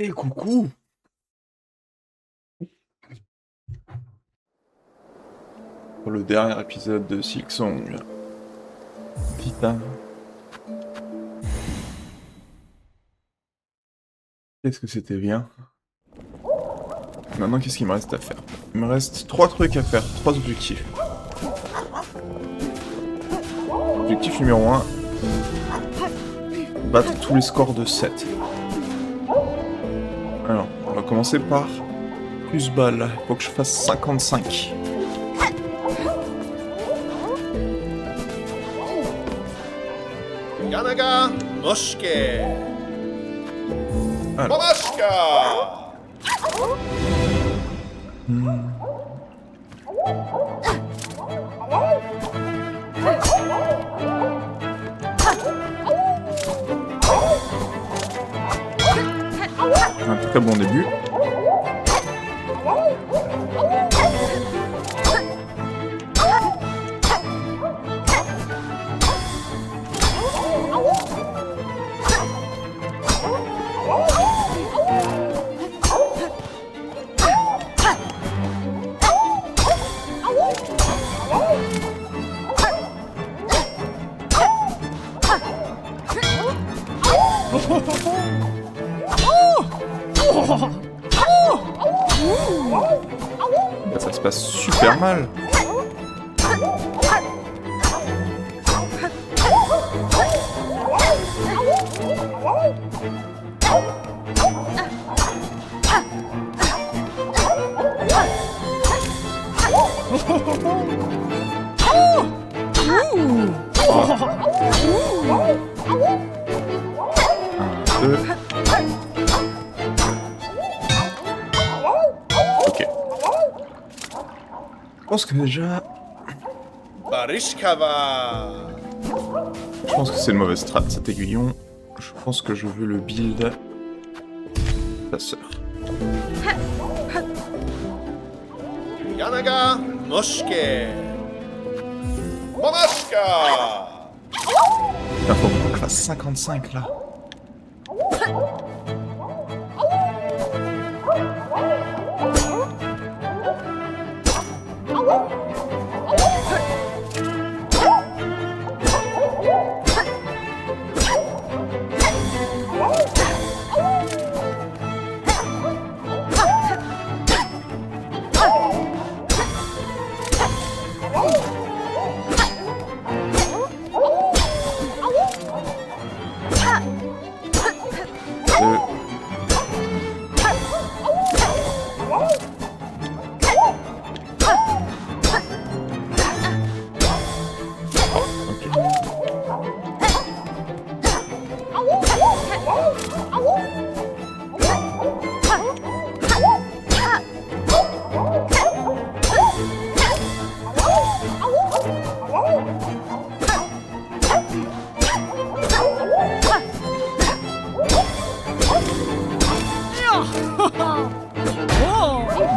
Et coucou! Pour le dernier épisode de Silksong. Putain. Qu'est-ce que c'était bien. Maintenant, qu'est-ce qu'il me reste à faire? Il me reste 3 trucs à faire, 3 objectifs. Objectif numéro 1. Battre tous les scores de 7. Alors, on va commencer par plus balle. Il faut que je fasse 55. Yanaga Moshke. Alors. Mamashka. Un très bon début. Ça se passe super mal. Un, deux. Ok. Je pense que déjà... Barishkava. Je pense que c'est une mauvaise strat, cet aiguillon. Je pense que je veux le build... Passeur. Yanaga Moshke. Mamashka. Il faut que je fasse 55 là.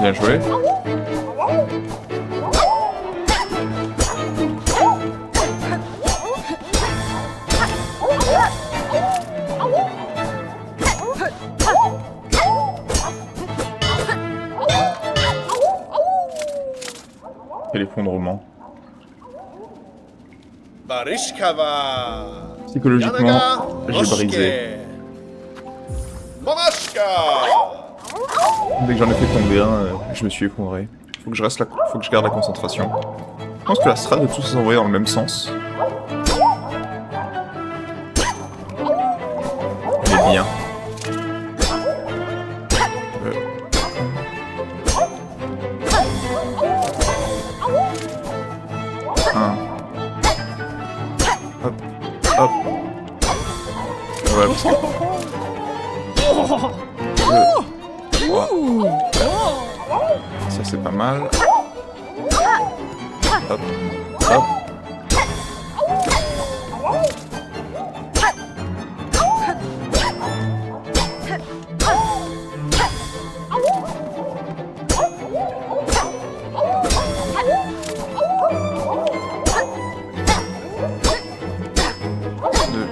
Bien joué. Quel effondrement. Barishkava. Psychologiquement, j'ai brisé. Moshke. Mamashka. Dès que j'en ai fait tomber un, je me suis effondré. Faut que je reste là, faut que je garde la concentration. Je pense que la strat de tous s'envoyer dans le même sens. Elle est bien. Un. Hop. Hop. Hop. Ça c'est pas mal. Hop. Hop. Deux.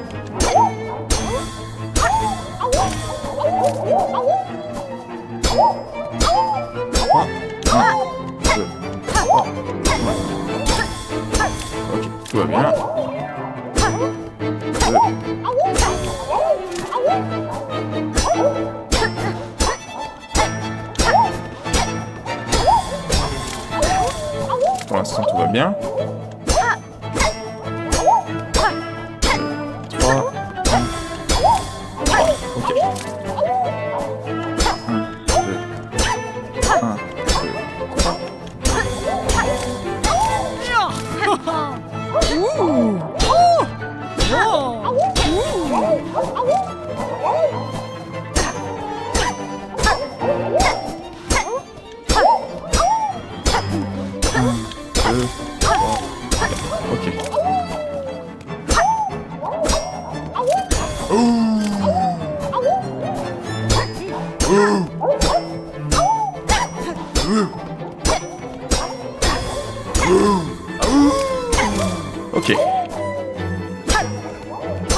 3, 1, 2, 3. Ok, tout va bien. 2. Pour l'instant, tout va bien. 3, 1, 3. Ok. 1, 2, 1, 2, 3. Ok. Ok.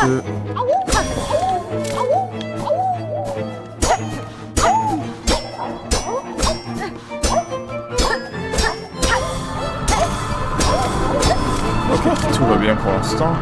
2. Ok, tout va bien pour l'instant.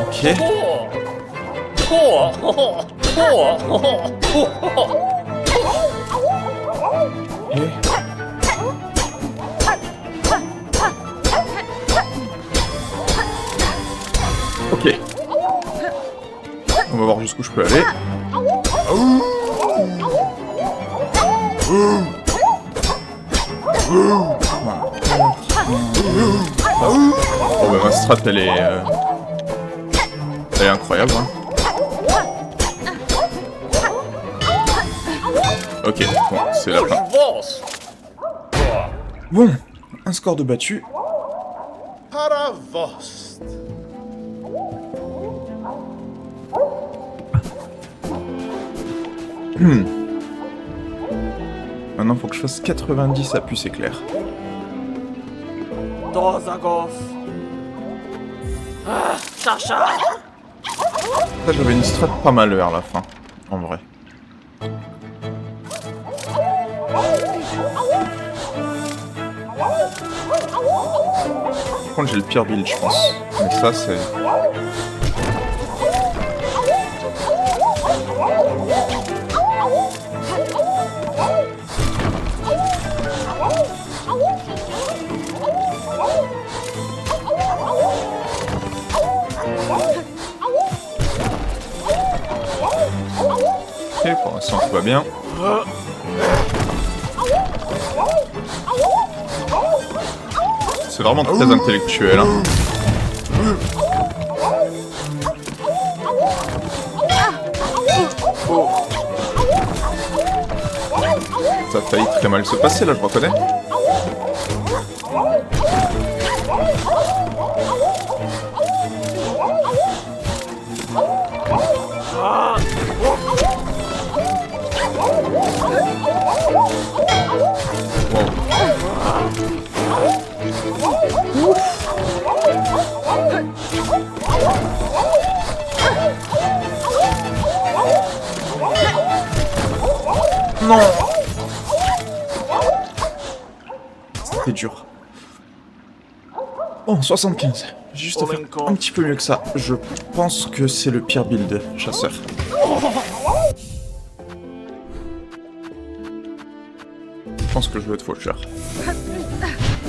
Ok. Ok. On va voir jusqu'où je peux aller. Oh bah ma strat elle est incroyable hein. Ok, bon, c'est la fin. Bon, un score de battu. Paravost. Maintenant, faut que je fasse 90 à puce éclair. Dozagos. Chacha. Ça, j'avais une strat pas mal vers la fin, en vrai. Par contre, j'ai le pire build, je pense. Mais ça, c'est... Ok, pour l'instant, tout va bien. C'est vraiment très intellectuel, hein. Ça a failli très mal se passer, là, je reconnais. Non. C'était dur. Bon, 75. J'ai juste à faire un petit peu mieux que ça. Je pense que c'est le pire build chasseur. Je pense que je vais être faucheur.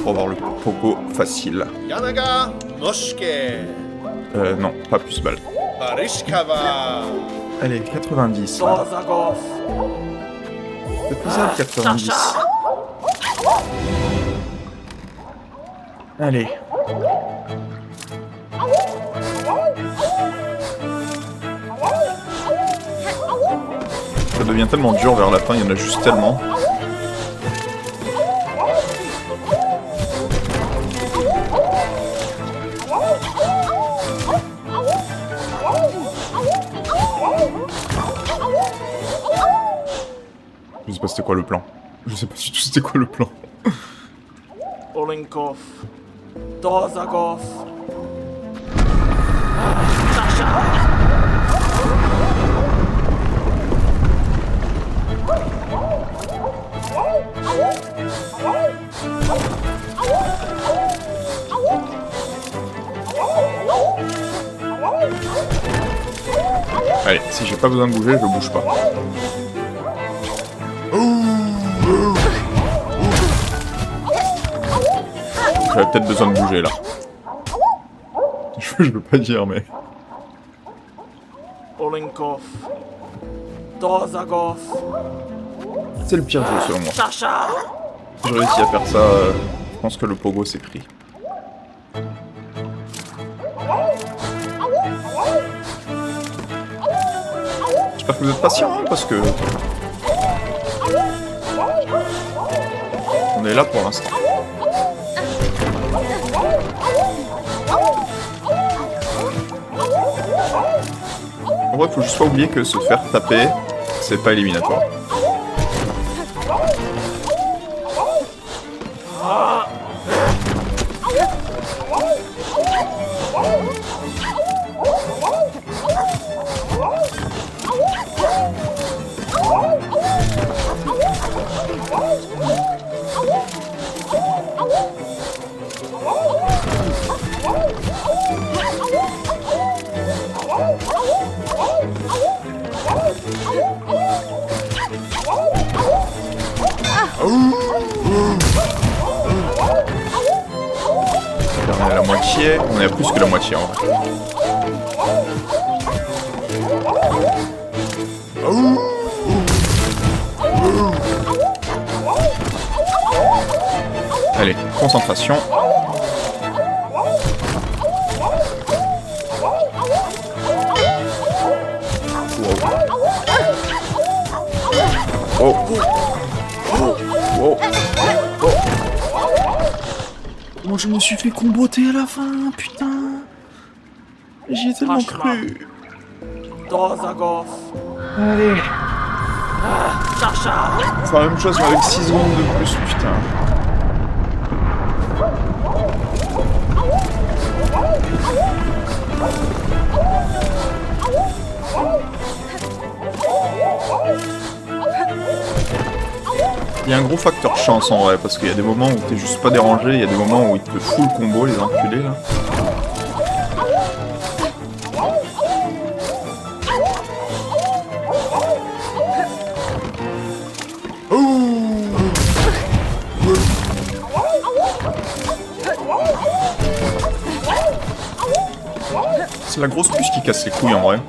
Pour avoir le pogo facile. Yanaga Moshke. Non, pas plus balle. Barishkava. Allez, 90. Là. Dozagos. C'est faisable, 90. Allez. Ça devient tellement dur vers la fin, il y en a juste tellement. pas c'était quoi le plan. Je sais pas du tout c'était quoi le plan. Olenkov. Dozagov. Allez, si j'ai pas besoin de bouger, je bouge pas. J'avais peut-être besoin de bouger là. Je veux pas dire, mais... Olenkov. Dozagov. C'est le pire jeu selon moi. Chacha. Si je réussis à faire ça, je pense que le pogo c'est pris. J'espère que vous êtes patient, hein, parce que... On est là pour l'instant. En vrai, faut juste pas oublier que se faire taper, c'est pas éliminatoire. On est à la moitié, on est à plus que la moitié en vrai. Allez, concentration. Oh. Oh. Oh. Oh. Moi je me suis fait comboter à la fin, putain. J'y ai tellement cru. Dozagov. Allez. Chacha. Faire la même chose mais avec 6 secondes de plus, putain. Il y a un gros facteur chance en vrai, parce qu'il y a des moments où t'es juste pas dérangé, il y a des moments où ils te full combo les enculés là. C'est la grosse puce qui casse les couilles en vrai.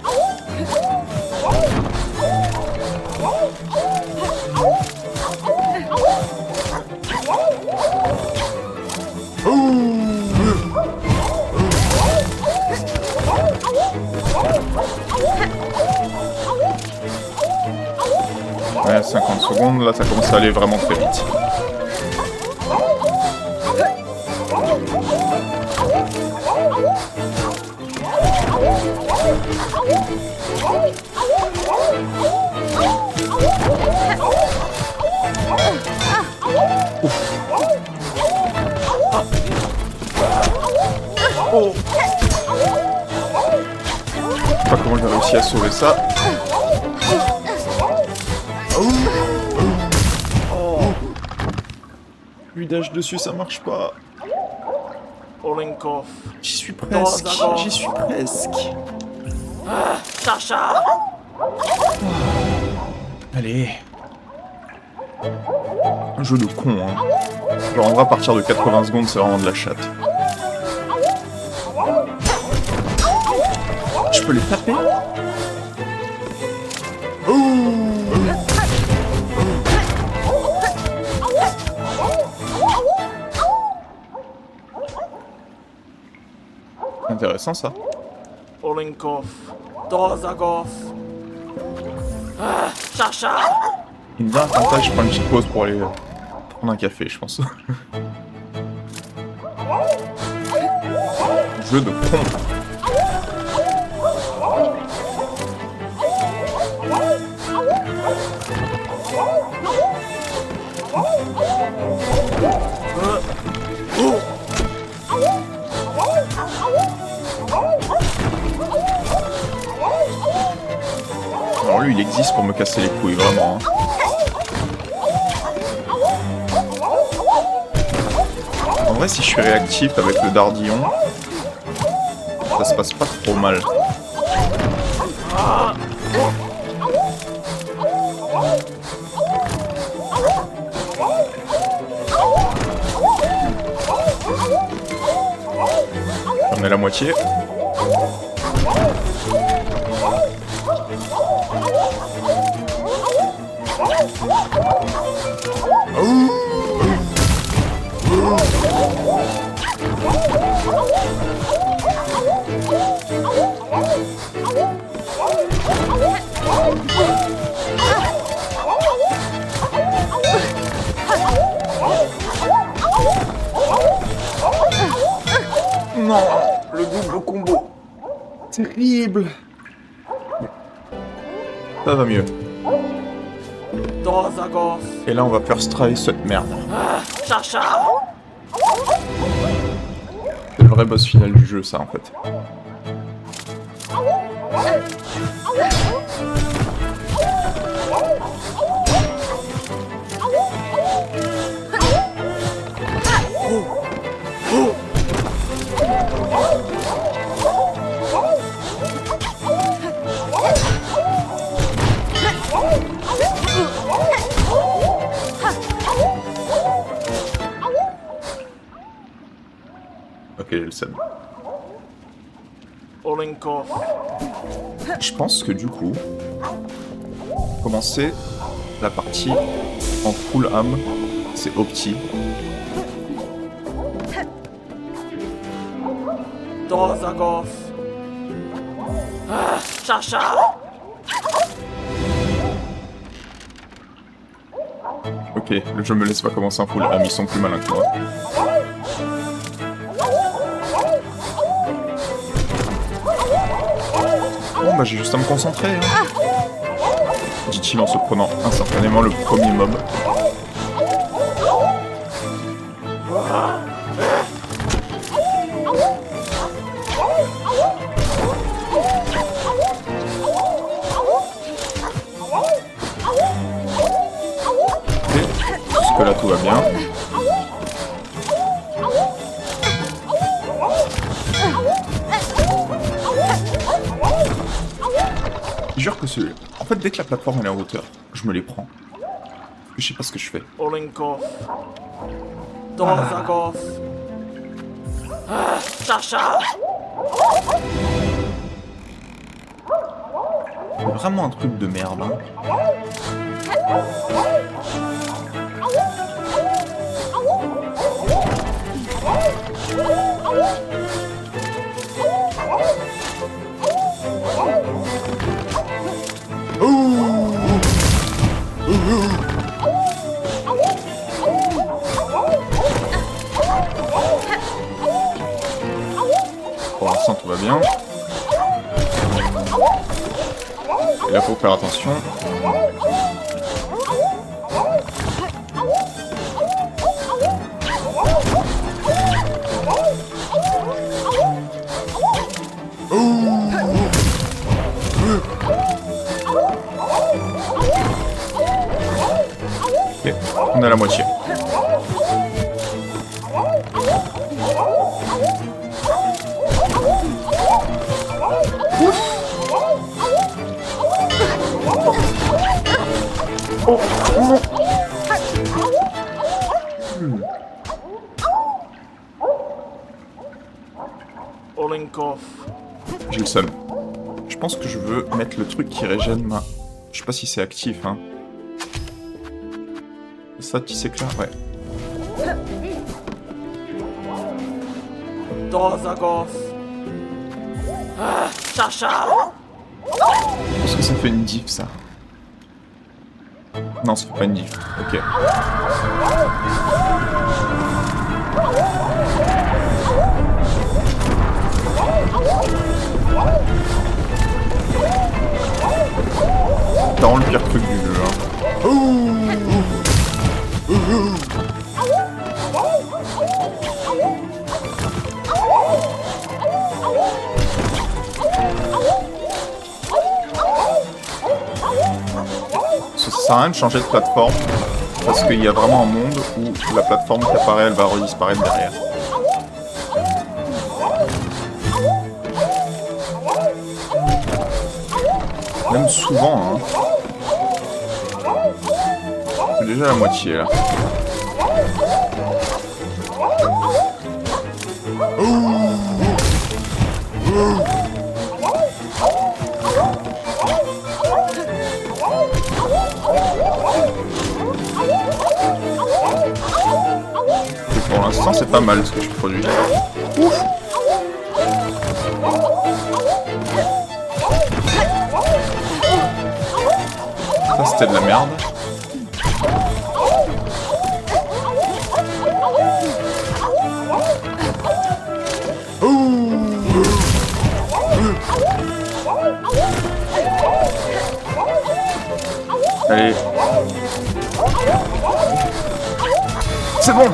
Ouais, 50 secondes, là ça commence à aller vraiment très vite. Oh. Je sais pas comment j'ai réussi à sauver ça. Oh. Lui dash dessus, ça marche pas. Olenkov. J'y suis presque. J'y suis presque. Chacha. Allez. Un jeu de con, hein. Genre en vrai, à partir de 80 secondes, c'est vraiment de la chatte. Je peux les taper? Intéressant ça. Olenkov. Dozagov. Chacha. Il me vient un avantage, je prends une petite pause pour aller prendre un café, je pense. Jeu de con. Alors lui, il existe pour me casser les couilles, vraiment. Hein. En vrai, si je suis réactif avec le dardillon, ça se passe pas trop mal. J'en ai la moitié. Non, le double combo. Terrible. Ça va mieux. Dozagos. Et là, on va first try cette merde. Chacha. C'est le vrai boss final du jeu, ça, en fait. Ok, j'ai le seum. Olenkov. Je pense que du coup, commencer la partie en full âme, c'est opti. Dozagos. Chacha. Ok, le jeu me laisse pas commencer en full âme, ils sont plus malins que moi. Bon bah j'ai juste à me concentrer, hein. Dit-il en se prenant instantanément le premier mob. Ok, jusque là tout va bien. Je jure que celui-là... En fait, dès que la plateforme elle est en hauteur, je me les prends. Je sais pas ce que je fais. Olenkov. Dozagos. Chacha. C'est vraiment un truc de merde, hein. Pour l'instant, tout va bien. Et là, faut faire attention. Ok, on est à la moitié. Olenkov. J'ai le seum. Je pense que je veux mettre le truc qui régène ma... Je sais pas si c'est actif, hein. Ça, tu sais que là, ouais. Dozagos. Chacha. Je pense que ça fait une diff, ça. Non, ça fait pas une diff. Ok. C'est vraiment le pire truc du jeu, hein. sert à rien de changer de plateforme, parce qu'il y a vraiment un monde où la plateforme qui apparaît, elle va redisparaître derrière. Même souvent, hein. C'est déjà la moitié, là. Et pour l'instant, c'est pas mal ce que je produis. Ouf. Ça, c'était de la merde. Allez. C'est bon.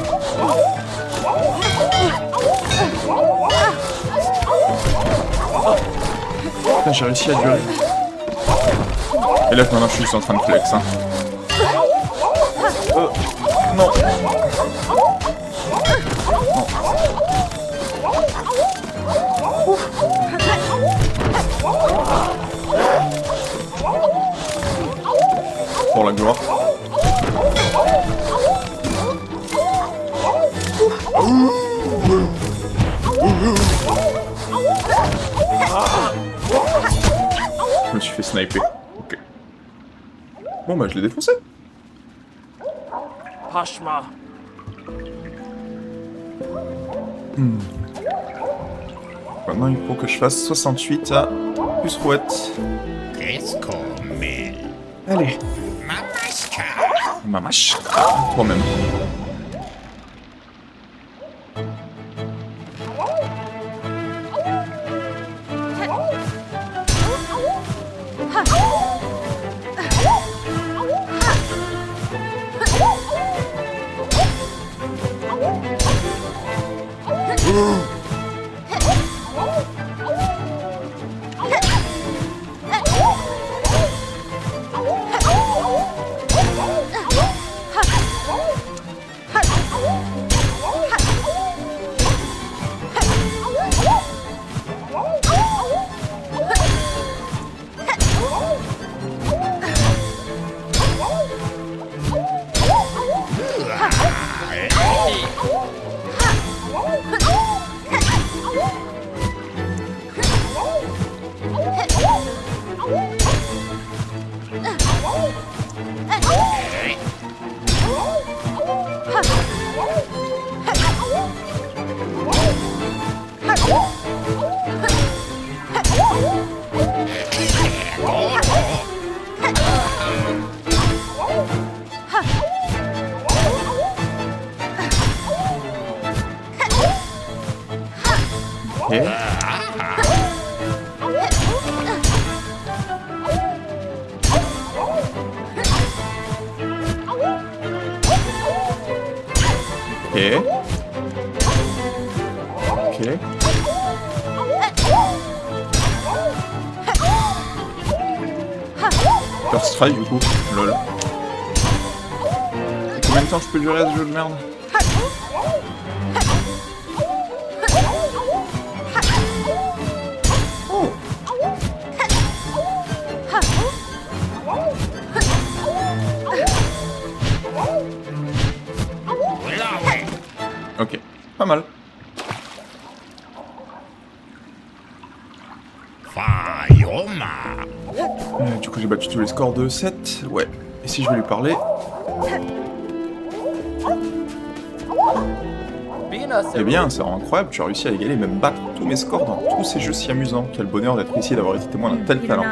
Putain, j'ai réussi à durer. Et là, maintenant, je suis juste en train de flex, hein. Non. Non. Pour la gloire. Je me suis fait sniper. Ok. Bon bah je l'ai défoncé. Pashma. Maintenant il faut que je fasse 68 à plus rouette. Allez. Mamache. Toi-même. Ok. Ok. Ok. First try du coup, lol. Et combien de temps je peux durer à ce jeu de merde? Oh. Ok, pas mal. Du coup j'ai battu tous les scores de 7, ouais. Et si je vais lui parler... Eh bien, c'est vraiment incroyable, tu as réussi à égaler et même battre tous mes scores dans tous ces jeux si amusants. Quel bonheur d'être ici et d'avoir été témoin d'un tel talent.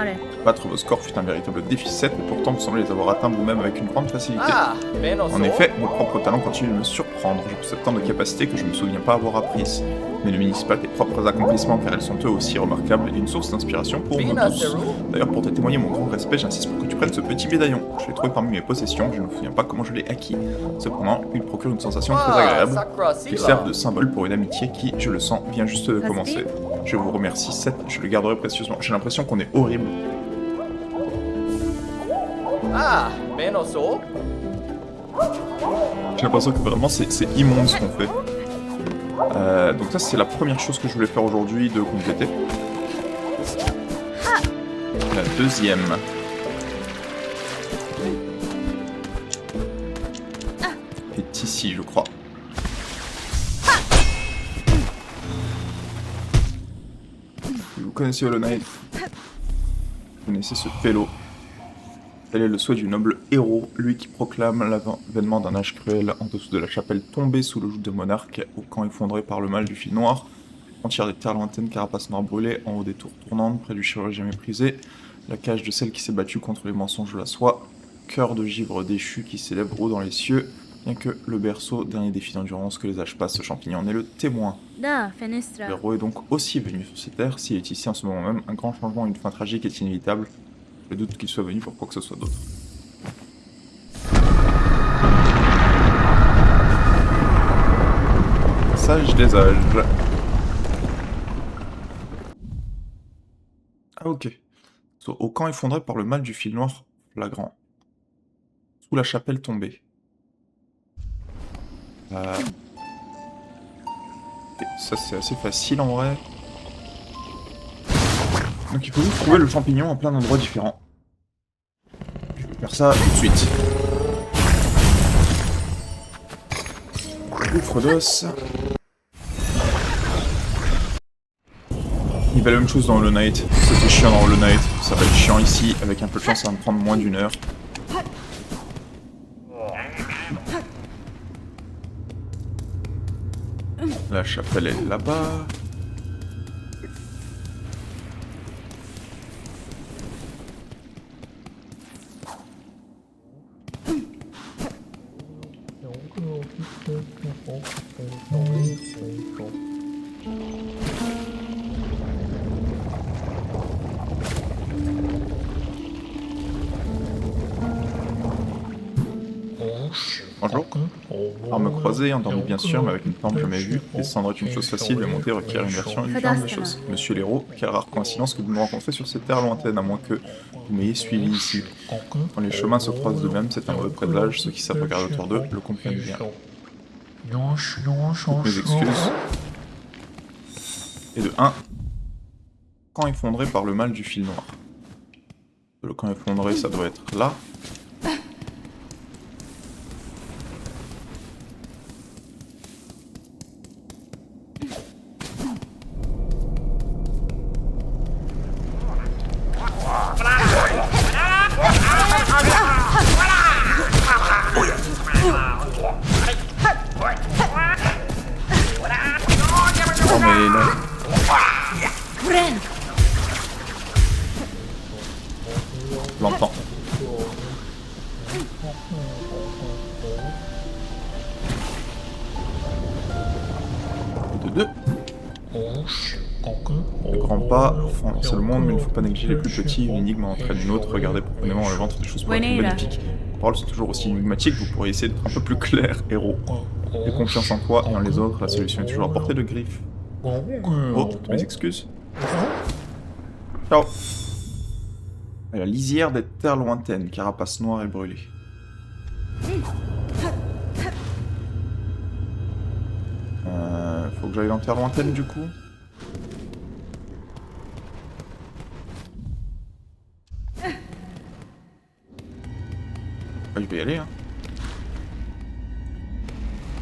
Battre vos scores fut un véritable défi 7, mais pourtant vous semblez les avoir atteints vous-même avec une grande facilité. En effet, vos propres talents continuent de me surprendre. Je possède tant de capacités que je ne me souviens pas avoir apprises. Mais ne minimise pas tes propres accomplissements car elles sont eux aussi remarquables et une source d'inspiration pour nous tous. D'ailleurs, pour te témoigner mon grand respect, j'insiste pour que tu prennes ce petit médaillon. Je l'ai trouvé parmi mes possessions, je ne me souviens pas comment je l'ai acquis. Cependant, il procure une sensation très agréable. Il sert de symbole pour une amitié qui, je le sens, vient juste de commencer. Je vous remercie, Seth, je le garderai précieusement. J'ai l'impression qu'on est horrible. Menoso. J'ai l'impression que vraiment c'est immonde ce qu'on fait. Donc ça c'est la première chose que je voulais faire aujourd'hui de compléter. La deuxième. Est ici je crois. Vous connaissez Hollow Knight? Vous connaissez ce pélo? Tel est le souhait du noble héros, lui qui proclame l'avènement d'un âge cruel en dessous de la chapelle tombée sous le joug de monarque, au camp effondré par le mal du fil noir, frontière des terres lointaines, carapace noire brûlée, en haut des tours tournantes, près du chirurgien méprisé, la cage de celle qui s'est battue contre les mensonges de la soie, cœur de givre déchu qui s'élève haut dans les cieux, bien que le berceau, dernier défi d'endurance que les âges passent, ce champignon en est le témoin. Le héros est donc aussi venu sur ces terres, s'il est ici en ce moment même, un grand changement et une fin tragique est inévitable. Je doute qu'il soit venu pour quoi que ce soit d'autre. Sage des âges. Ah ok. Au camp effondré par le mal du fil noir flagrant. Sous la chapelle tombée. Ça c'est assez facile en vrai. Donc il faut juste trouver le champignon en plein d'endroits différents. Je vais faire ça tout de suite. Gouffre d'os. Il va la même chose dans Hollow Knight. C'était chiant dans Hollow Knight. Ça va être chiant ici. Avec un peu de chance, ça va me prendre moins d'1 heure. La chapelle est là-bas. Bonjour. Arme croisée, endormi bien sûr, mais avec une forme jamais vue. Descendre est une chose facile, mais monter requiert une version différente des choses. Monsieur l'héros, quelle rare coïncidence que vous me rencontrez sur ces terres lointaines, à moins que vous m'ayez suivi ici. Quand les chemins se croisent de même, c'est un mauvais présage, ceux qui savent regarder autour d'eux le comprennent bien. Toutes mes excuses. Et de 1. Camp effondré par le mal du fil noir. Le camp effondré, ça doit être là. Oh mais là... Je l'entends. De 2. Le grand pas, faut lancer le monde, mais il ne faut pas négliger les plus petits. Une énigme entraîne une autre. Regardez profondément dans le ventre des choses pour être magnifiques. Les paroles sont toujours aussi énigmatiques, vous pourriez essayer d'être un peu plus clair, héros. Aie confiance en toi et en les autres, la solution est toujours à portée de griffe. Oh, toutes mes excuses. Ciao. À la lisière des terres lointaines, carapace noire et brûlée. Faut que j'aille dans terre lointaine du coup. Je vais y aller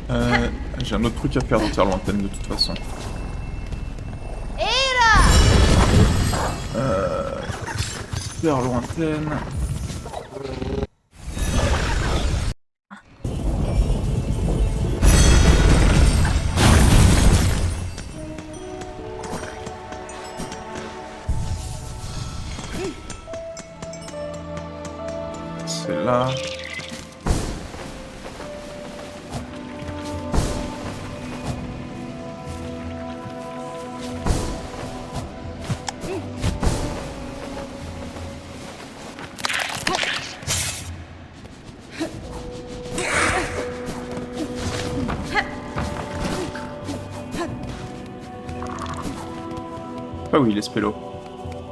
hein. J'ai un autre truc à faire dans terre lointaine de toute façon. Terre lointaine. C'est là. Ah oui, il est spélo.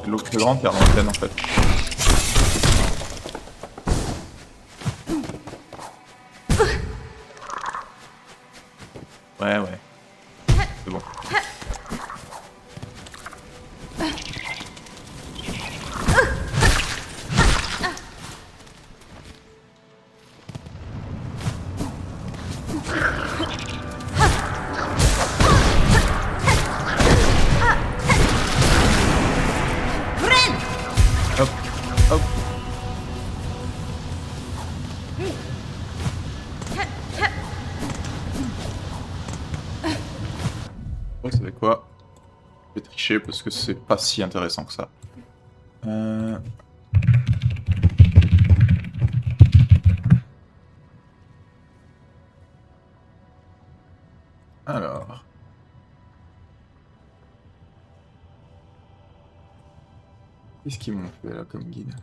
C'est l'eau plus grande, terre lointaine en fait. Je vais tricher parce que c'est pas si intéressant que ça. Alors... Qu'est-ce qu'ils m'ont fait là comme guide?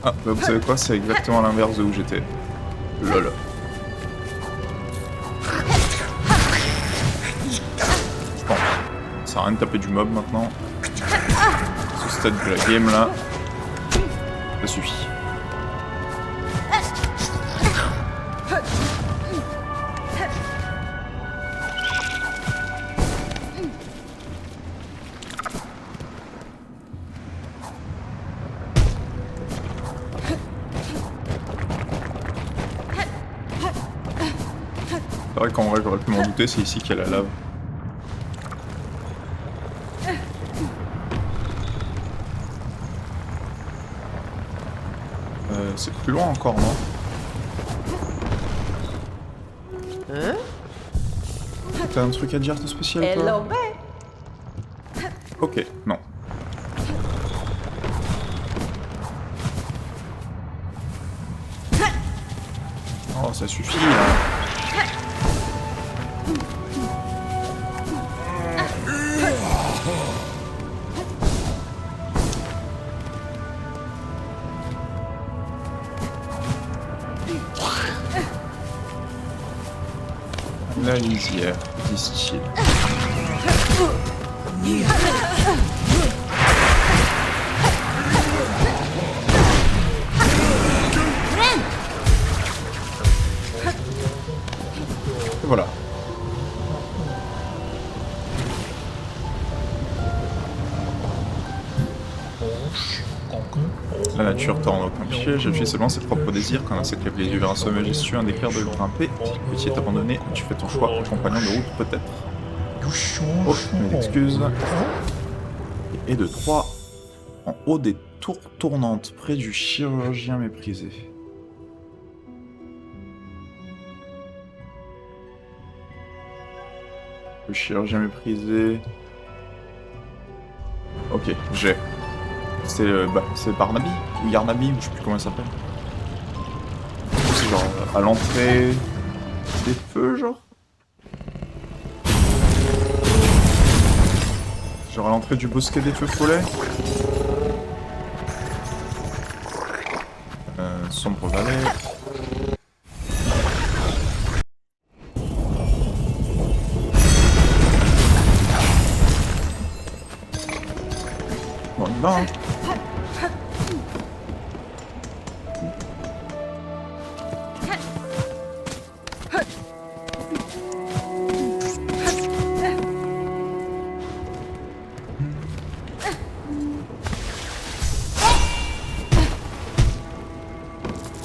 Ah, bah vous savez quoi, c'est exactement l'inverse de où j'étais. Lol. Bon, ça sert à rien de taper du mob maintenant. Ce stade de la game là, ça suffit. C'est vrai qu'en vrai j'aurais pu m'en douter, c'est ici qu'il y a la lave. C'est plus loin encore, non? T'as un truc à dire de spécial toi? Ok, non. Oh, ça suffit là. La lisière, disent-ils. Et voilà. La nature tord aucun piège, elle fait seulement ses propres désirs. Quand l'insecte lève les yeux vers un sommet majestueux, un éclair de le grimper. Si le petit est abandonné, tu fais ton choix, ton compagnon de route peut-être. Oh, mes excuses. Et de 3, en haut des tours tournantes, près du chirurgien méprisé. Le chirurgien méprisé... Ok, j'ai. C'est Barnaby ou Yarnaby, ou je sais plus comment elle s'appelle. C'est genre à l'entrée des feux, genre. Genre à l'entrée du bosquet des feux follets. Sombre vallée. Bon, il va, hein.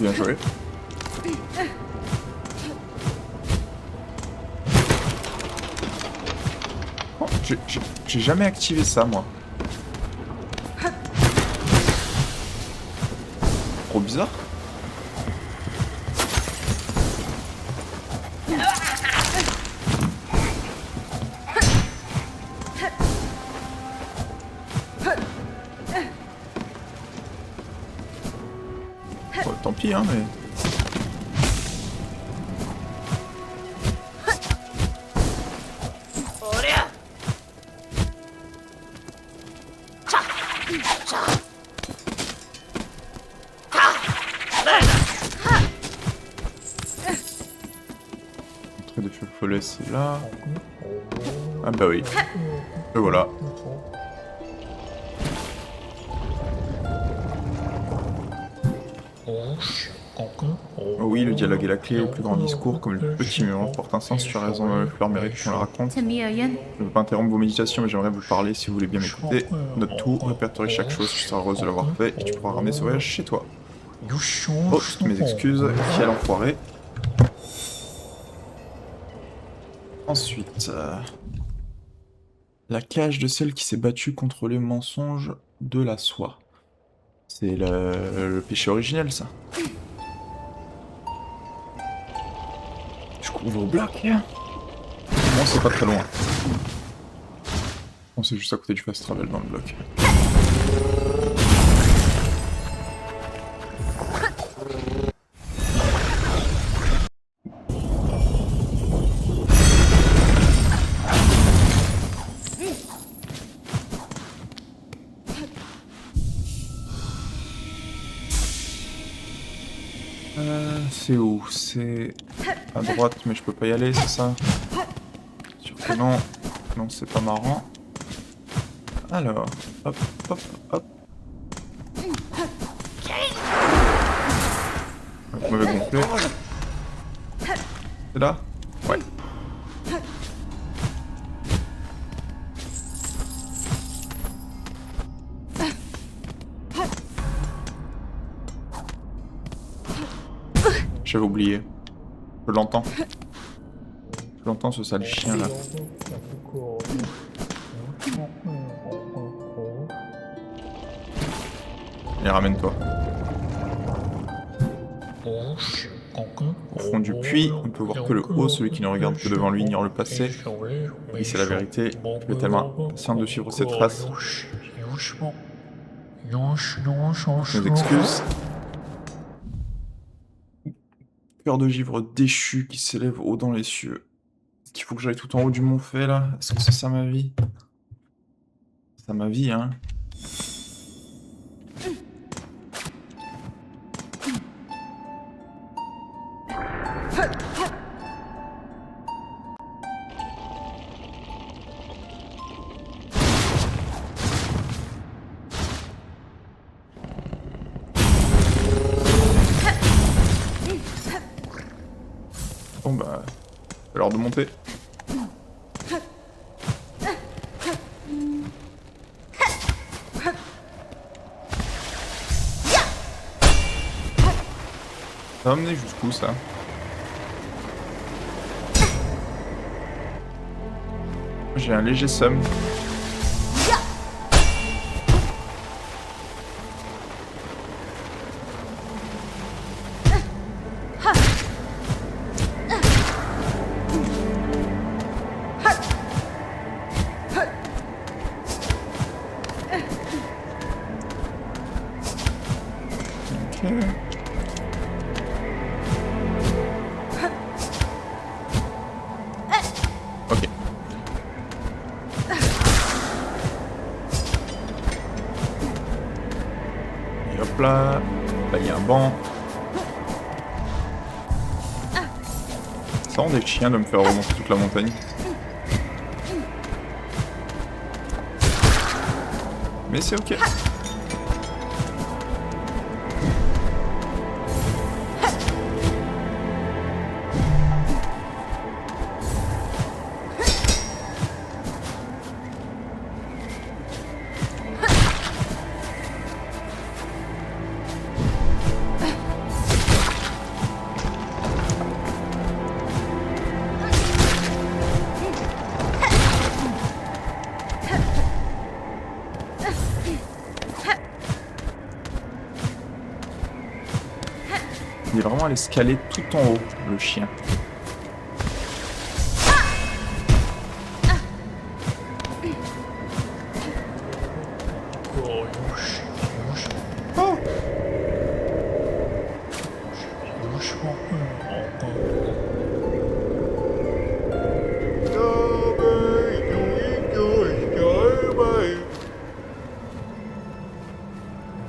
Bien joué. Oh, j'ai jamais activé ça, moi. Trop bizarre. Bon, tant pis, hein, mais... Entrée des feux follets, c'est là. Ah bah oui. Et voilà. Oh oui, le dialogue est la clé, le plus grand discours, comme le petit mur, porte un sens, tu as raison, Fleur mérite qu'on le raconte. Je ne veux pas interrompre vos méditations, mais j'aimerais vous parler si vous voulez bien m'écouter. Note tout, répertorie chaque chose, tu seras heureuse de l'avoir fait, et tu pourras ramener ce voyage chez toi. Oh, toutes mes excuses, quel enfoiré. Ensuite... la cage de celle qui s'est battue contre les mensonges de la soie. C'est le péché originel, ça. Je couvre au bloc. Bon, c'est pas très loin. Bon, c'est juste à côté du fast travel dans le bloc. C'est où? C'est à droite, mais je peux pas y aller, c'est ça? Sûr que non. Non, c'est pas marrant. Alors, hop, hop, hop. Mauvais gonflé. C'est là? Ouais. J'avais oublié. Je l'entends. Je l'entends ce sale chien là. Allez, ramène-toi. Au fond du puits, on peut voir que le haut, celui qui ne regarde que devant lui ignore le passé. Oui, c'est la vérité. Je suis tellement impatient de suivre cette trace. Mes excuses. Cœur de givre déchu qui s'élève haut dans les cieux. Est-ce qu'il faut que j'aille tout en haut du mont fait là? Est-ce que c'est ça ma vie? C'est ça ma vie, hein? Bon bah, c'est l'heure de monter. Ça va mener jusqu'où ça? J'ai un léger seum. Ok. Et hop là. Là, il y a un banc. Ça rend des chiens de me faire remonter toute la montagne. Mais c'est ok. Il est vraiment à l'escalier tout en haut, le chien. Oh!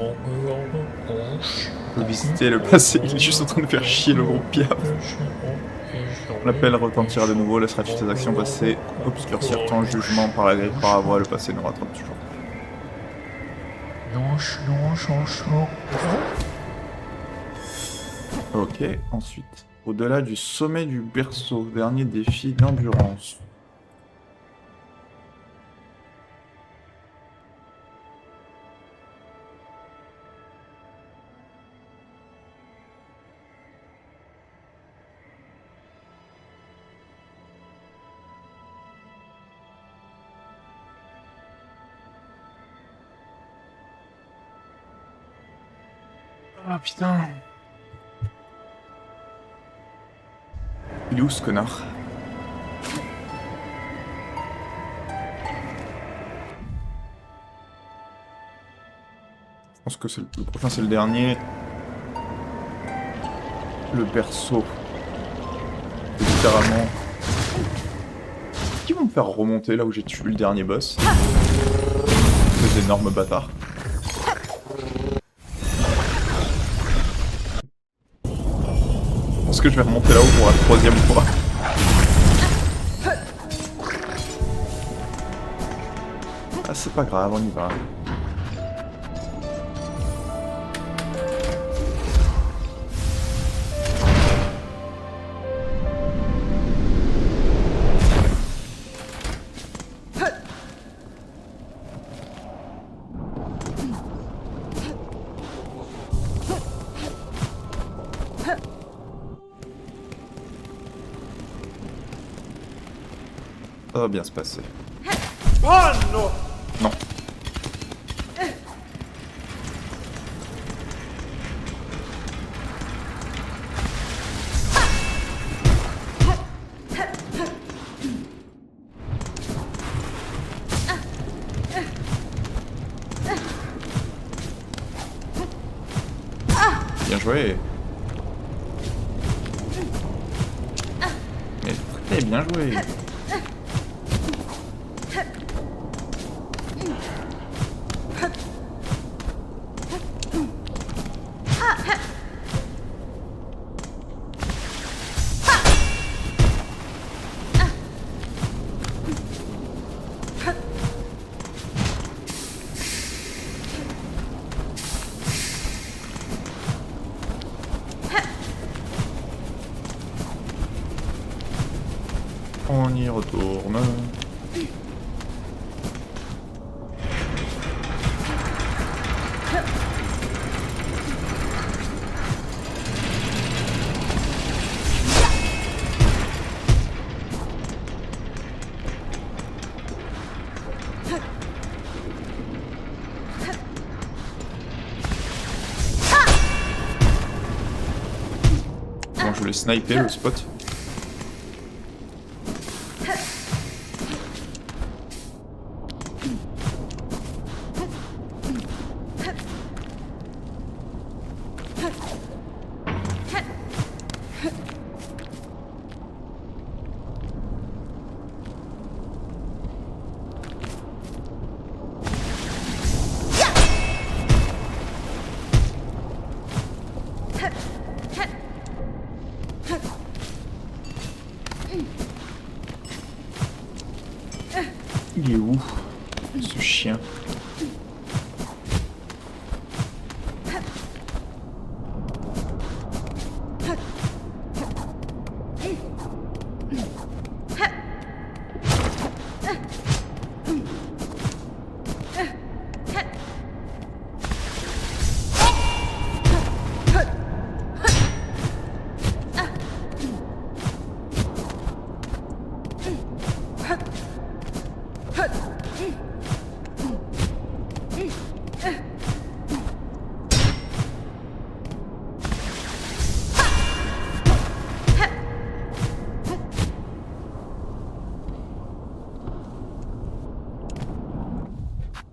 On peut visiter le passé, il est juste en train de faire chier le groupe Piaf. L'appel retentira de nouveau, laissera-tu tes actions passées obscurcir ton jugement par la grille par la voie, le passé nous rattrape toujours. Ok, ensuite. Au-delà du sommet du berceau, dernier défi d'endurance. Ah putain. Il est où ce connard? Je pense que c'est le prochain, c'est le dernier. Le berceau. Littéralement. Qui vont me faire remonter là où j'ai tué le dernier boss? Ces énormes bâtards. Je pense que je vais remonter là-haut pour la 3e fois. Ah, c'est pas grave, on y va. Ça va bien se passer. Oh non. Non. Bien joué. Mais très bien joué. On y retourne. Bon, je voulais sniper le spot. Il est où, ce chien?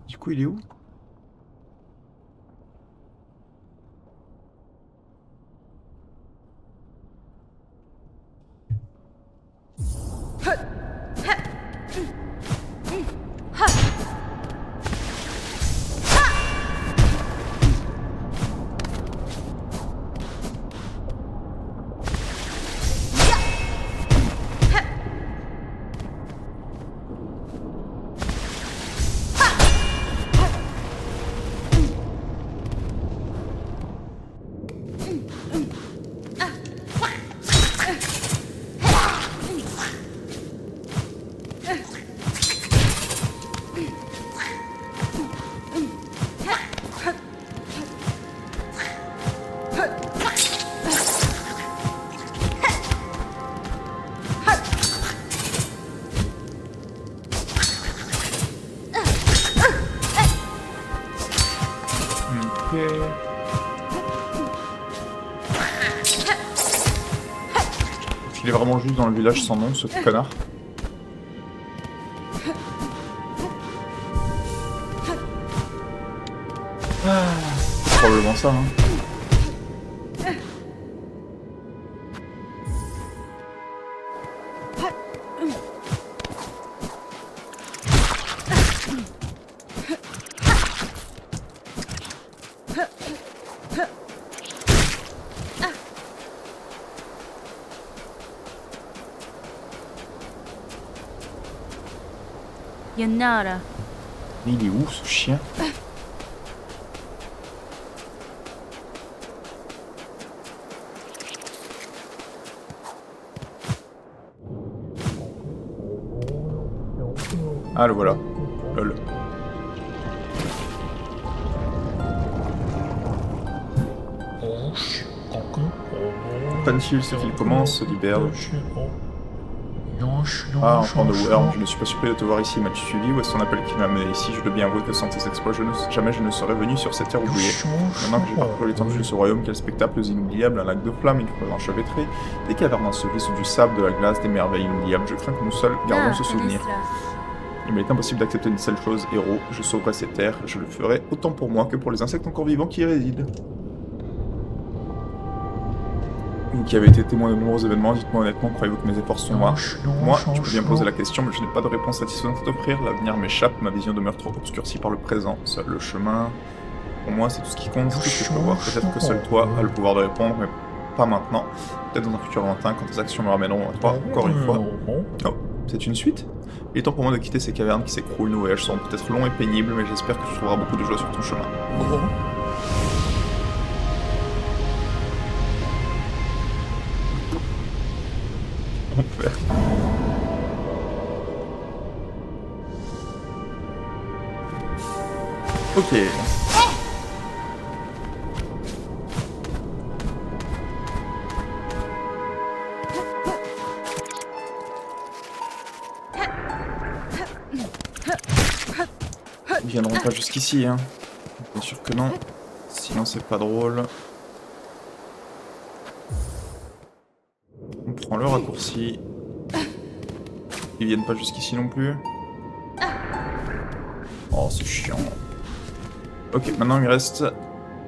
Du coup, il est où? Il est vraiment juste dans le village sans nom, ce connard. C'est probablement ça, hein. Yannara. Il est où, ce chien? Ah, le voilà. Lol. Pantil, ce qu'il commence, se libère. Ah, enfant de Worm, je ne suis pas surpris de te voir ici. M'as-tu suivi ou est-ce ton appel qui m'a amené ici? Je dois bien avouer que sans tes exploits, jamais je ne serais venu sur cette terre oubliée. Maintenant que j'ai parcouru l'étendue de ce royaume, quel spectacle inoubliable, un lac de flammes, une forêt enchevêtrée, des cavernes ensevelies sous du sable, de la glace, des merveilles inoubliables. Je crains que nous seuls gardons ce souvenir. Il m'est impossible d'accepter une seule chose, héros. Je sauverai ces terres, je le ferai autant pour moi que pour les insectes encore vivants qui y résident. Vous qui avez été témoin de nombreux événements, dites-moi honnêtement, croyez-vous que mes efforts sont vains? Moi, je peux bien poser la question, mais je n'ai pas de réponse satisfaisante à t'offrir. L'avenir m'échappe, ma vision demeure trop obscurcie par le présent. Seul le chemin... Pour moi, c'est tout ce qui compte, c'est tout ce que je peux voir. Peut-être que seul toi as le pouvoir de répondre, mais pas maintenant. Peut-être dans un futur lointain, quand tes actions me ramèneront à toi, encore une fois. Oh, c'est une suite? Il est temps pour moi de quitter ces cavernes qui s'écroulent. Nos voyages seront peut-être longs et pénibles, mais j'espère que tu trouveras beaucoup de joie sur ton chemin. Ok. Ils viendront pas jusqu'ici, hein. Bien sûr que non. Sinon c'est pas drôle. On prend le raccourci. Ils viennent pas jusqu'ici non plus. Oh, c'est chiant. Ok, maintenant il me reste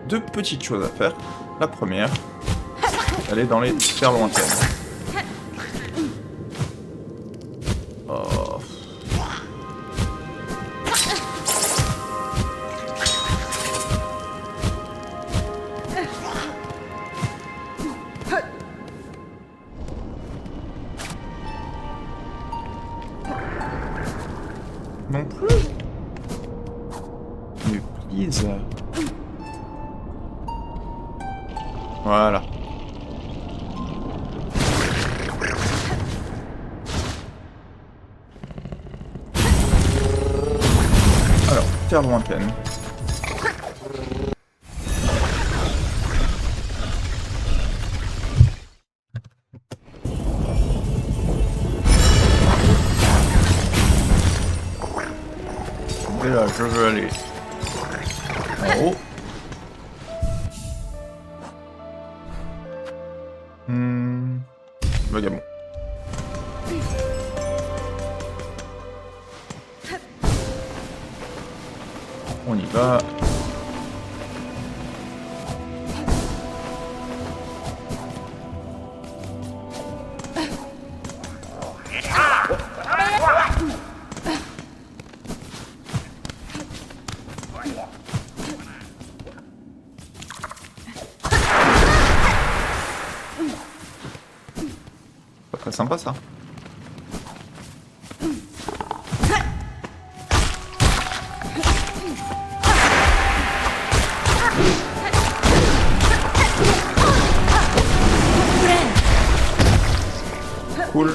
deux petites choses à faire. La première, aller dans les terres lointaines. Oh. Non plus. Mais please. Voilà. Alors, terre lointaine. Et là, je veux aller en haut. Vagabond. On y va. Pas très sympa ça. Cool.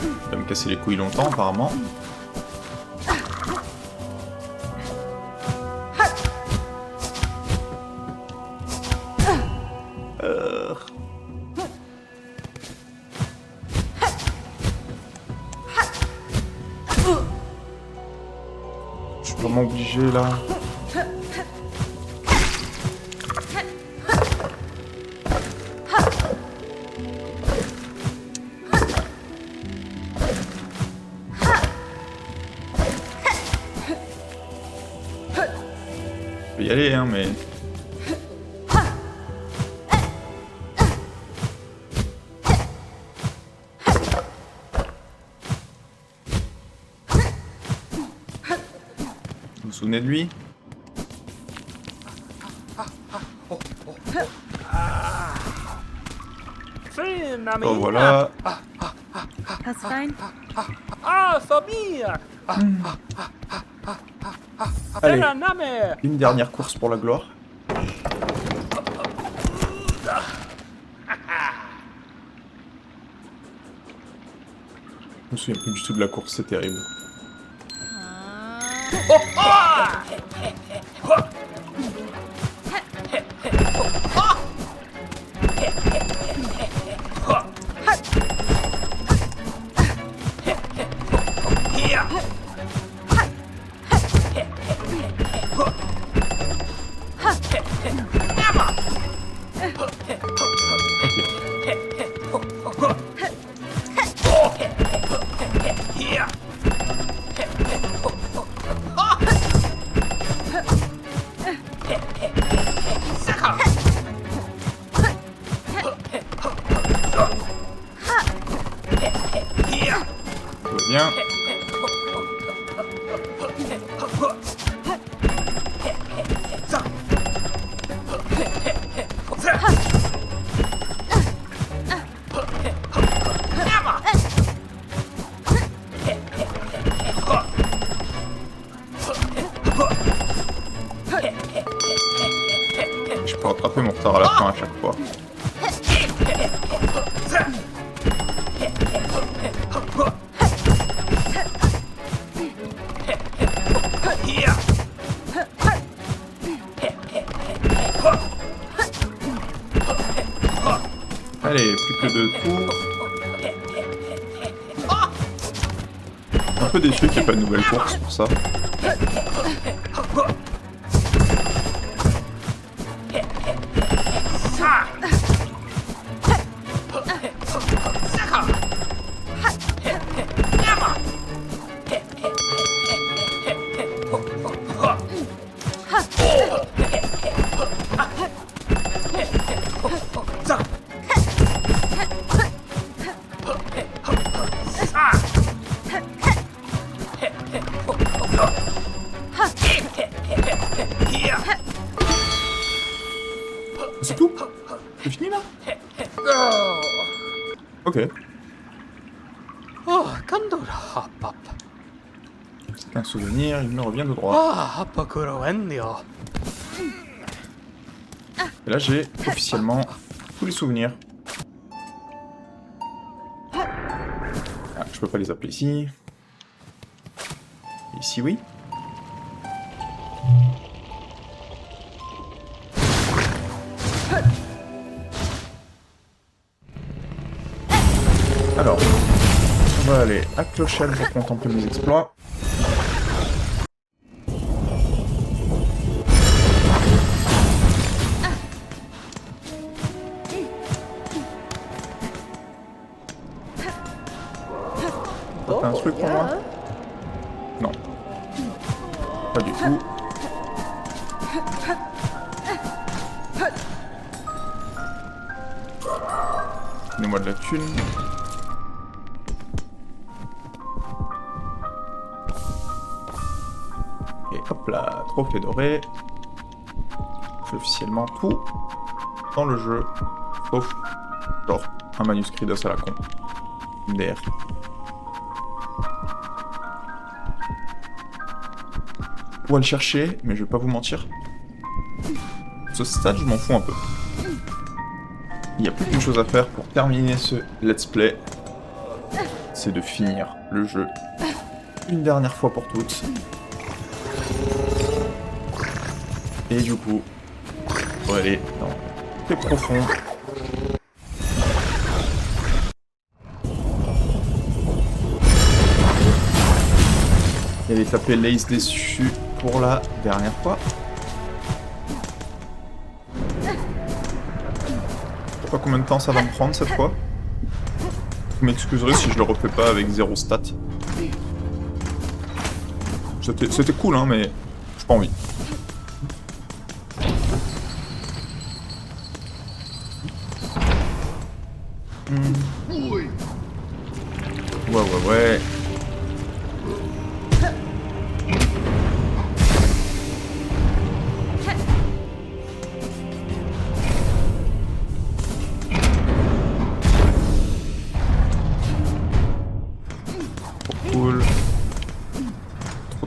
Il va me casser les couilles longtemps apparemment. Je suis vraiment obligé là. peux y aller, hein, mais... Vous vous souvenez de lui? Oh voilà. That's fine. Ah, Samir! Allez, Name! une dernière course pour la gloire. Je me souviens plus du tout de la course, c'est terrible. Tout va bien. Je peux rattraper mon retard à la fin à chaque fois. Allez, plus que 2 tours. Un peu déçu qu'il n'y ait pas de nouvelle course pour ça. C'est tout? C'est fini là? Ok. Oh, Kandora, papa. C'est un souvenir, il me revient de droit. Ah, Apakuro Endio. Et là j'ai officiellement tous les souvenirs. Ah, je peux pas les appeler ici. Ici oui. Alors, on va aller à Clochelle pour contempler mes exploits. T'as un truc pour moi? Non. Pas du tout. Donnez-moi de la thune. Et hop là, trophée doré. J'ai officiellement tout dans le jeu. Sauf, genre, un manuscrit d'os à la con. MDR. On va le chercher, mais je vais pas vous mentir. Ce stade, je m'en fous un peu. Il n'y a plus qu'une chose à faire pour terminer ce let's play. C'est de finir le jeu une dernière fois pour toutes. Et du coup, on va aller dans le profond. Et aller taper l'Ace déçu pour la dernière fois. Je sais pas combien de temps ça va me prendre cette fois. Vous m'excuserez si je le refais pas avec 0 stat. C'était cool hein, mais j'ai pas envie.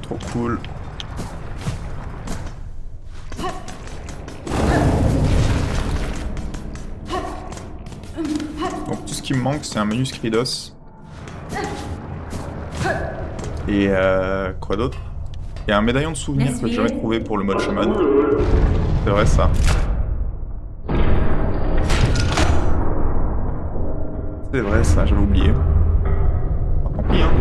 Trop cool. Donc tout ce qui me manque c'est un manuscrit d'os. Et quoi d'autre? Il y a un médaillon de souvenir que j'ai jamais trouvé pour le mode chaman. C'est vrai ça. C'est vrai ça, j'avais oublié. Ah, tant pis hein.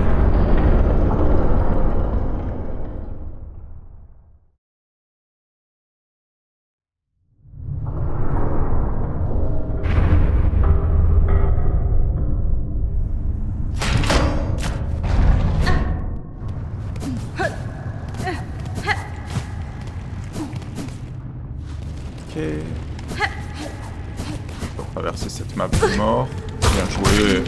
Ok. On va traverser cette map de mort. Bien joué.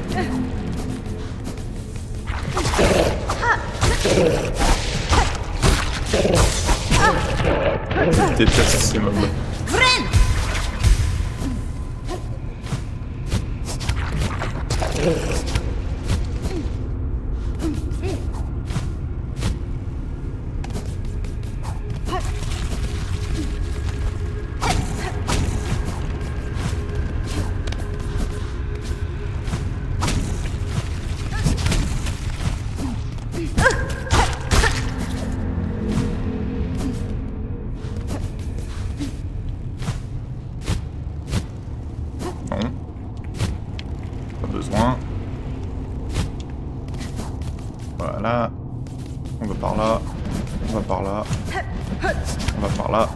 Je déteste ces mobs. Non. Pas besoin. Voilà. On va par là. On va par là. On va par là.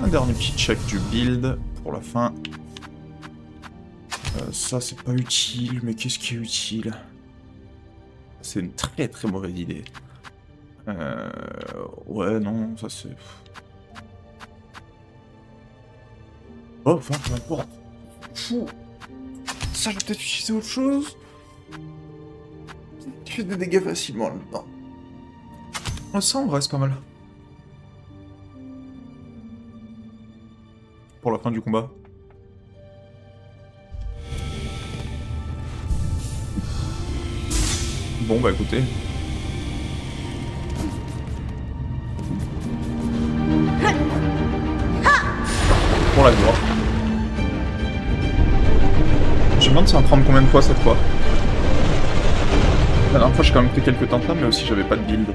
Un dernier petit check du build pour la fin. Ça c'est pas utile, mais qu'est-ce qui est utile? C'est une très mauvaise idée. Ouais, non, ça c'est... Oh, enfin, peu importe. Fou. Ça, je vais peut-être utiliser autre chose. Tu fais des dégâts facilement là-dedans. Ça, en vrai, c'est pas mal. Pour la fin du combat. Bon, bah écoutez. Pour la gloire. Je me demande ça va prendre combien de fois cette fois. La dernière fois j'ai quand même fait quelques tentatives mais aussi j'avais pas de build.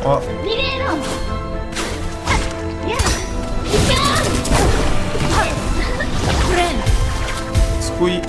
Oh. Squee.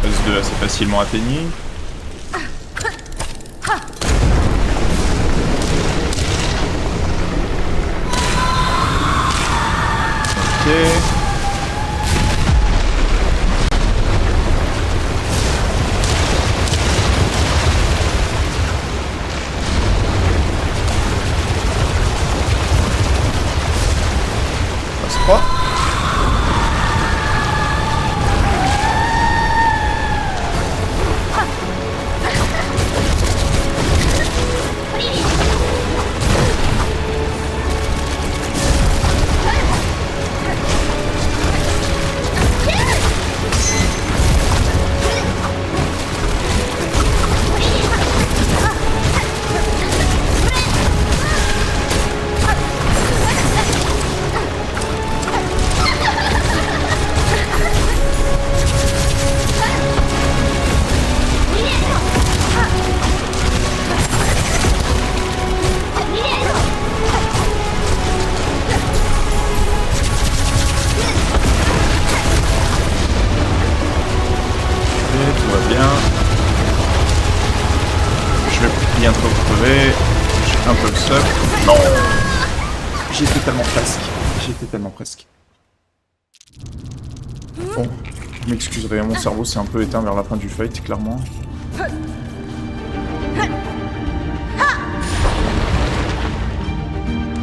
S2 assez facilement atteigné. Ok. Passe pas. Un peu le seul. Non. J'y étais tellement presque. J'y étais tellement presque. Bon, je m'excuserai, mon cerveau s'est un peu éteint vers la fin du fight, clairement.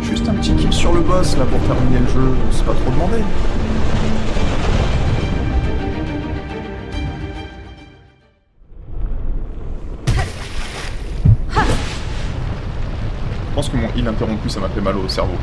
Juste un petit kill sur le boss là pour terminer le jeu, c'est pas trop demandé. Je pense que mon heal interrompu ça m'a fait mal au cerveau.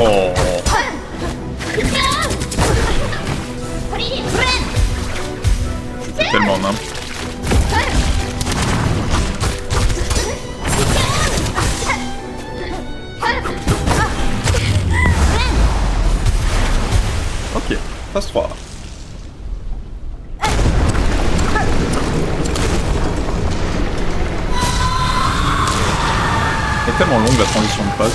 Oh. C'était tellement nimp. Ok, phase 3. C'est tellement longue la transition de phase.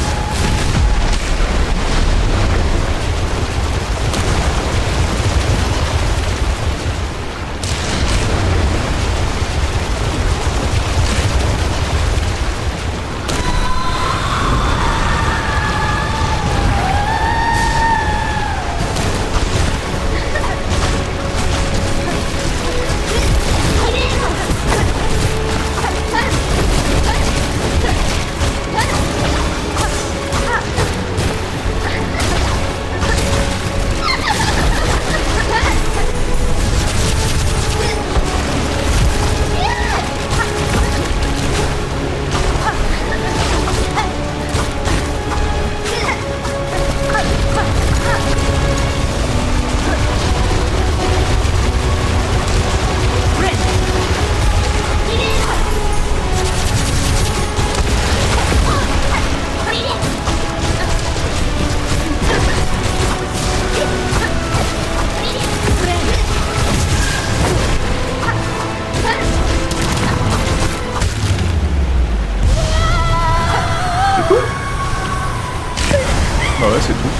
Bah ouais, c'est tout.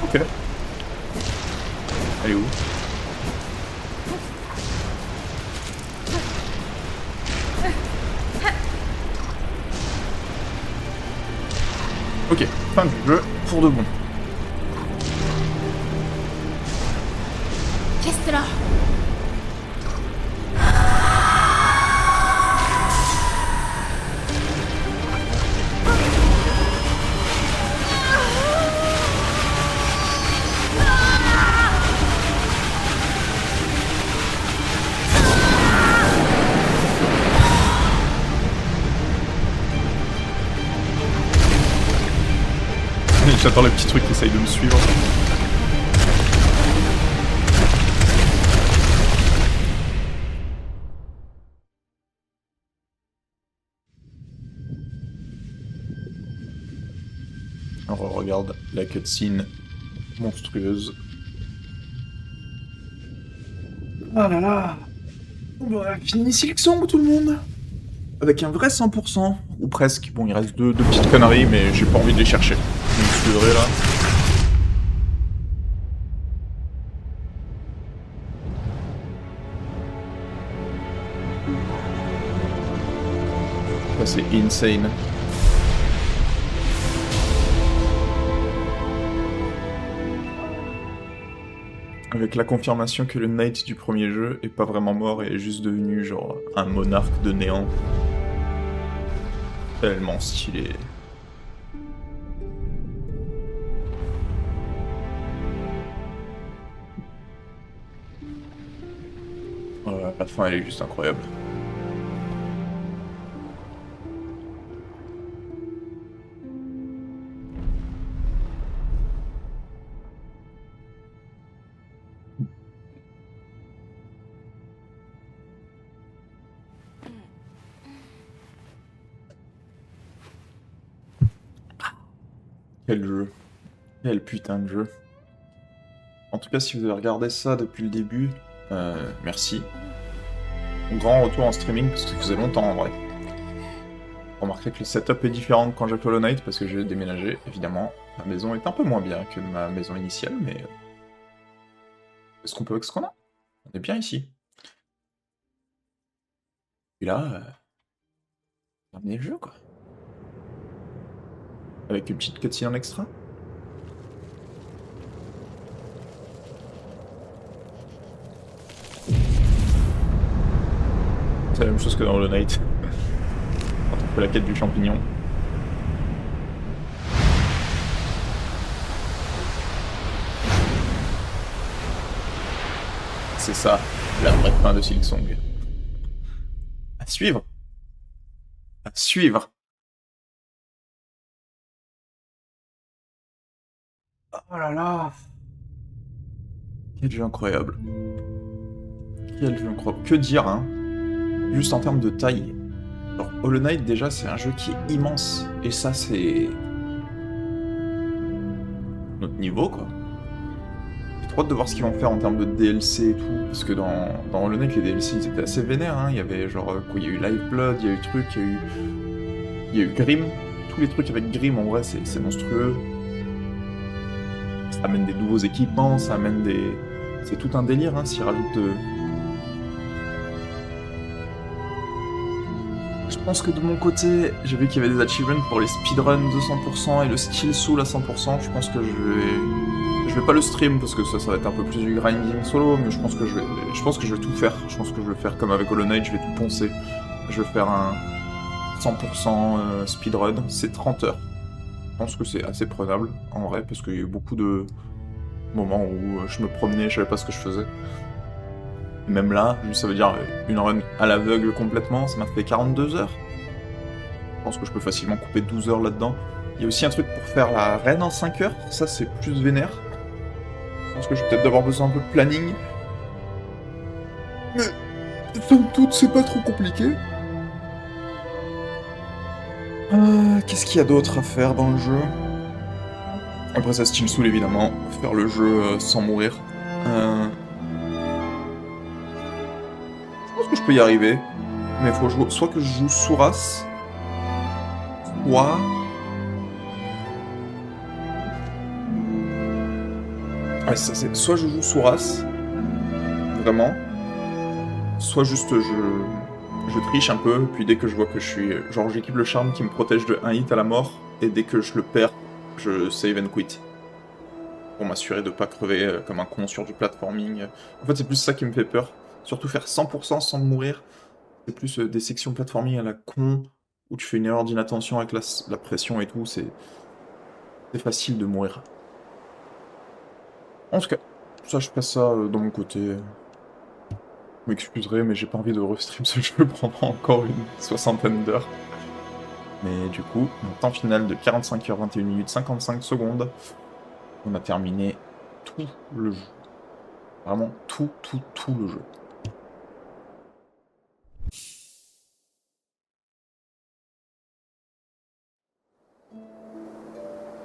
Ok. Elle est où? Ok, fin du jeu, pour de bon. Qu'est-ce que là? J'attends les petits trucs qui essayent de me suivre. Alors on regarde la cutscene monstrueuse. Ah là là. On va finir Silksong tout le monde. Avec un vrai 100%, ou presque. Bon, il reste deux petites conneries, mais j'ai pas envie de les chercher. Vous me suivrez là. Ça c'est insane. Avec la confirmation que le Knight du premier jeu est pas vraiment mort et est juste devenu genre un monarque de néant. Tellement stylé. La fin elle est juste incroyable. Quel jeu. Quel putain de jeu. En tout cas, si vous avez regardé ça depuis le début, merci. Grand retour en streaming, parce que ça faisait longtemps en vrai. Remarquez que le setup est différent quand j'ai fait Hollow Knight, parce que j'ai déménagé, évidemment. Ma maison est un peu moins bien que ma maison initiale, mais... Est-ce qu'on peut avec ce qu'on a? On est bien ici. Et là... Terminer le jeu, quoi. Avec une petite cutscene en extra. C'est la même chose que dans Hollow Knight. Quand on fait la quête du champignon. C'est ça, la vraie fin de Silksong. À suivre. À suivre. Oh là là. Quel jeu incroyable. Quel jeu incroyable. Que dire, hein. Juste en termes de taille. Alors, Hollow Knight, déjà, c'est un jeu qui est immense. Et ça, c'est... notre niveau, quoi. J'ai trop hâte de voir ce qu'ils vont faire en termes de DLC et tout. Parce que dans Hollow Knight, les DLC, ils étaient assez vénères, hein. Il y avait genre... quoi, il y a eu Lifeblood, il y a eu truc, il y a eu Grimm. Tous les trucs avec Grimm, en vrai, c'est monstrueux. Ça amène des nouveaux équipements, ça amène des... C'est tout un délire, hein, s'ils rajoutent... Je pense que de mon côté, j'ai vu qu'il y avait des achievements pour les speedruns de 100% et le Steel Soul à 100%. Je pense que je vais pas le stream parce que ça va être un peu plus du grinding solo, mais je pense que je vais tout faire. Je pense que je vais faire comme avec Hollow Knight, je vais tout poncer. Je vais faire un 100% speedrun, c'est 30 heures. Je pense que c'est assez prenable en vrai parce qu'il y a eu beaucoup de moments où je me promenais, je savais pas ce que je faisais. Même là, ça veut dire une run à l'aveugle complètement, ça m'a fait 42 heures. Je pense que je peux facilement couper 12 heures là-dedans. Il y a aussi un truc pour faire la reine en 5 heures, ça c'est plus vénère. Je pense que je vais peut-être avoir besoin un peu de planning. Mais, somme toute, c'est pas trop compliqué. Qu'est-ce qu'il y a d'autre à faire dans le jeu? Après ça, Steel Soul évidemment, faire le jeu sans mourir. Je pense que je peux y arriver, mais il faut jouer... soit que je joue Souras, soit... Ouais, ça c'est... Soit je joue Souras, vraiment, soit juste je triche un peu, puis dès que je vois que je suis... Genre j'équipe le charme qui me protège de 1 hit à la mort, et dès que je le perds, je save and quit. Pour m'assurer de pas crever comme un con sur du platforming. En fait c'est plus ça qui me fait peur. Surtout faire 100% sans mourir, c'est plus des sections platforming à la con, où tu fais une erreur d'inattention avec la pression et tout, c'est facile de mourir. En tout cas, ça je passe ça dans mon côté. Vous m'excuserez, mais j'ai pas envie de restream ce jeu pendant encore une 60aine d'heures. Mais du coup, mon temps final de 45h, 21 minutes, 55 secondes, on a terminé tout le jeu. Vraiment tout le jeu.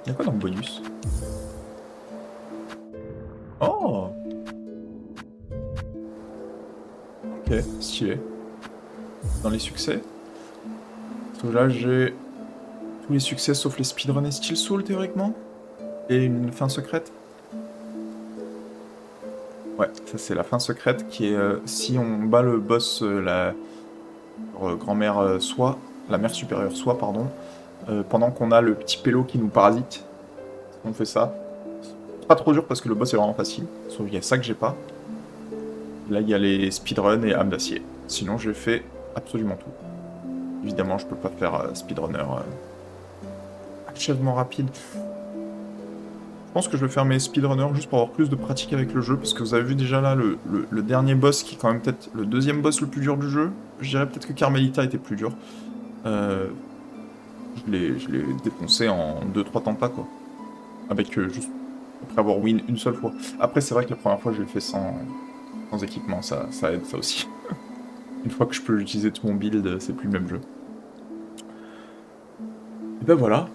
Y'a quoi dans le bonus? Oh! Ok, stylé. Dans les succès. Parce que là j'ai tous les succès sauf les speedruns et Steel Soul théoriquement. Et une fin secrète. Ouais, ça c'est la fin secrète qui est si on bat le boss, la grand-mère soit, la mer supérieure soit, pardon, pendant qu'on a le petit pélo qui nous parasite. On fait ça. Pas trop dur parce que le boss est vraiment facile, sauf qu'il y a ça que j'ai pas. Là, il y a les speedruns et âmes d'acier. Sinon, j'ai fait absolument tout. Évidemment, je peux pas faire speedrunner achèvement rapide. Je pense que je vais faire mes speedrunners juste pour avoir plus de pratique avec le jeu, parce que vous avez vu déjà là le dernier boss qui est quand même peut-être le deuxième boss le plus dur du jeu. Je dirais peut-être que Carmelita était plus dur. Je l'ai défoncé en 2-3 tentas quoi. Avec juste après avoir win une seule fois. Après c'est vrai que la première fois je l'ai fait sans équipement, ça aide ça aussi. Une fois que je peux utiliser tout mon build, c'est plus le même jeu. Et ben voilà.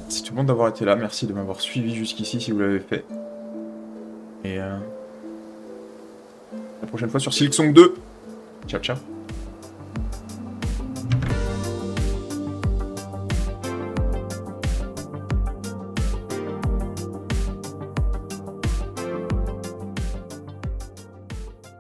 Merci tout le monde d'avoir été là, merci de m'avoir suivi jusqu'ici si vous l'avez fait. Et la prochaine fois sur Silksong 2. Ciao ciao.